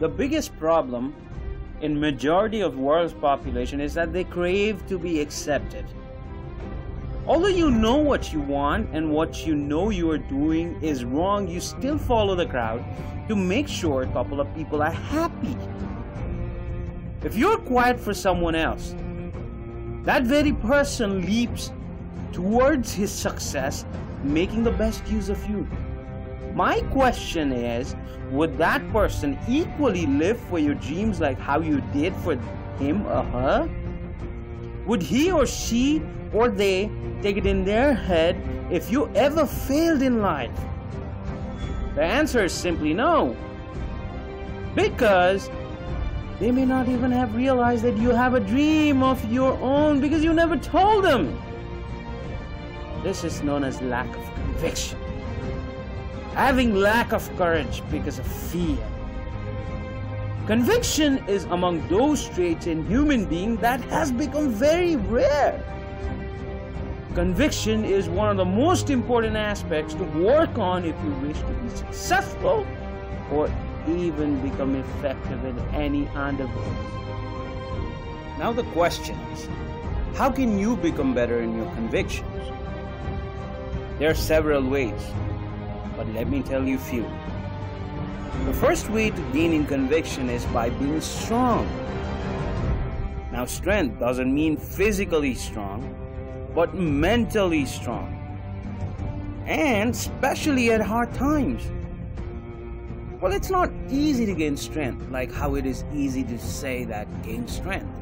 The biggest problem in majority of world's population is that they crave to be accepted. Although you know what you want and what you know you are doing is wrong, you still follow the crowd to make sure a couple of people are happy. If you're quiet for someone else, that very person leaps towards his success, making the best use of you. My question is, would that person equally live for your dreams like how you did for him or her? Would he or she or they take it in their head if you ever failed in life? The answer is simply no. Because they may not even have realized that you have a dream of your own because you never told them. This is known as lack of conviction. Having lack of courage because of fear. Conviction is among those traits in human being that has become very rare. Conviction is one of the most important aspects to work on if you wish to be successful or even become effective in any endeavor. Now the question is, how can you become better in your convictions? There are several ways, but let me tell you a few. The first way to gaining conviction is by being strong. Now, strength doesn't mean physically strong, but mentally strong. And especially at hard times. Well, it's not easy to gain strength like how it is easy to say that gain strength.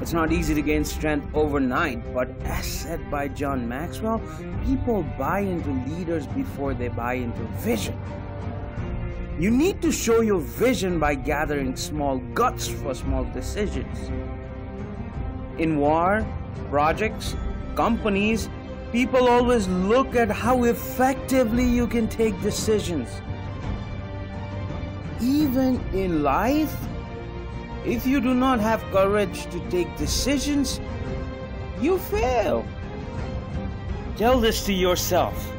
It's not easy to gain strength overnight, but as said by John Maxwell, people buy into leaders before they buy into vision. You need to show your vision by gathering small guts for small decisions. In war, projects, companies, people always look at how effectively you can take decisions. Even in life, if you do not have courage to take decisions, you fail. Tell this to yourself.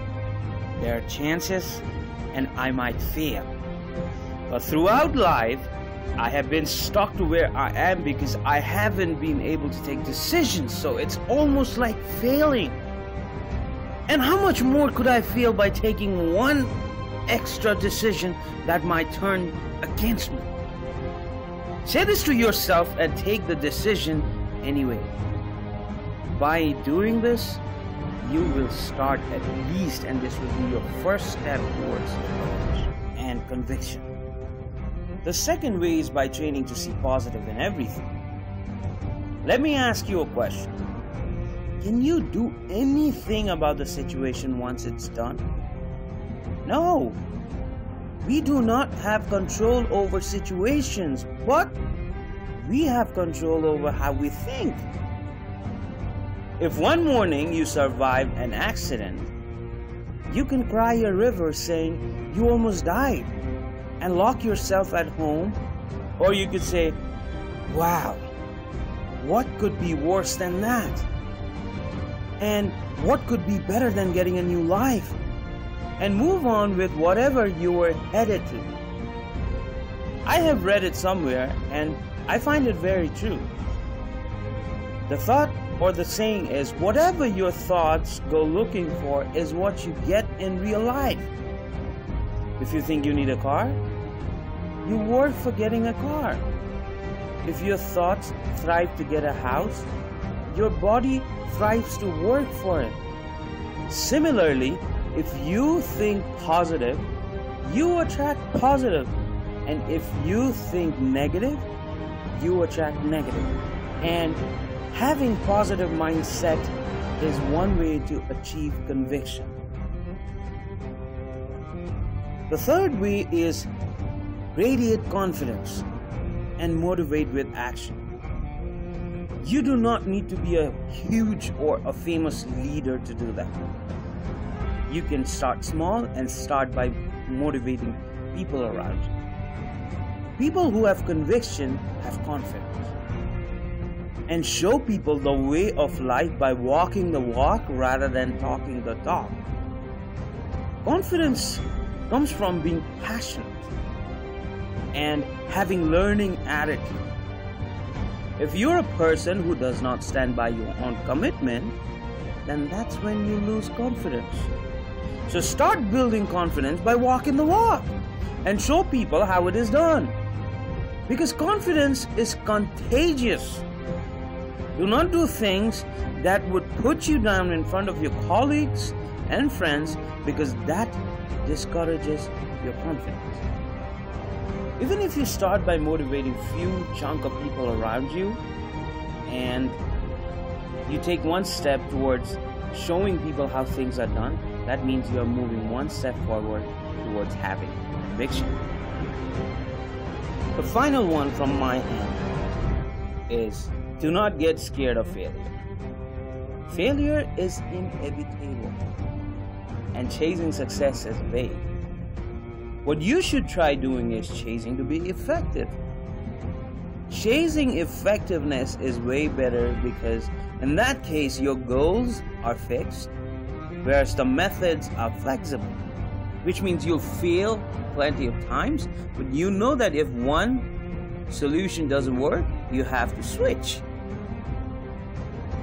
There are chances and I might fail. But throughout life, I have been stuck to where I am because I haven't been able to take decisions, so it's almost like failing. And how much more could I fail by taking one extra decision that might turn against me? Say this to yourself and take the decision anyway. By doing this, you will start at least, and this will be your first step towards courage and conviction. The second way is by training to see positive in everything. Let me ask you a question. Can you do anything about the situation once it's done? No. We do not have control over situations, but we have control over how we think. If one morning you survive an accident, you can cry a river saying you almost died and lock yourself at home, or you could say, wow, what could be worse than that? And what could be better than getting a new life? And move on with whatever you were headed to. I have read it somewhere and I find it very true. The thought or the saying is, whatever your thoughts go looking for is what you get in real life. If you think you need a car, you work for getting a car. If your thoughts thrive to get a house, your body thrives to work for it. Similarly, if you think positive, you attract positive. And if you think negative, you attract negative. And having positive mindset is one way to achieve conviction. The third way is radiate confidence and motivate with action. You do not need to be a huge or a famous leader to do that. You can start small and start by motivating people around you. People who have conviction have confidence and show people the way of life by walking the walk rather than talking the talk. Confidence comes from being passionate. and having learning attitude. If you're a person who does not stand by your own commitment, then that's when you lose confidence. So start building confidence by walking the walk and show people how it is done. Because confidence is contagious. Do not do things that would put you down in front of your colleagues and friends, because that discourages your confidence. Even if you start by motivating few chunk of people around you, and you take one step towards showing people how things are done, that means you're moving one step forward towards having conviction. The final one from my end is, do not get scared of failure. Failure is inevitable, and chasing success is vague. What you should try doing is chasing to be effective. Chasing effectiveness is way better, because in that case your goals are fixed, whereas the methods are flexible, which means you'll fail plenty of times, but you know that if one solution doesn't work, you have to switch.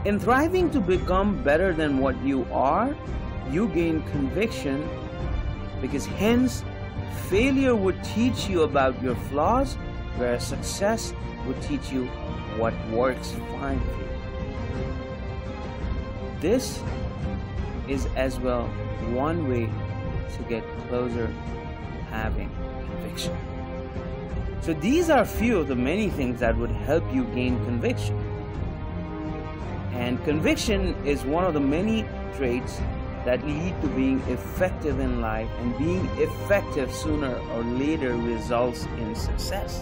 In thriving to become better than what you are, you gain conviction, because hence failure would teach you about your flaws, whereas success would teach you what works fine for you. This is as well one way to get closer to having conviction. So these are few of the many things that would help you gain conviction. And conviction is one of the many traits that lead to being effective in life, and being effective sooner or later results in success.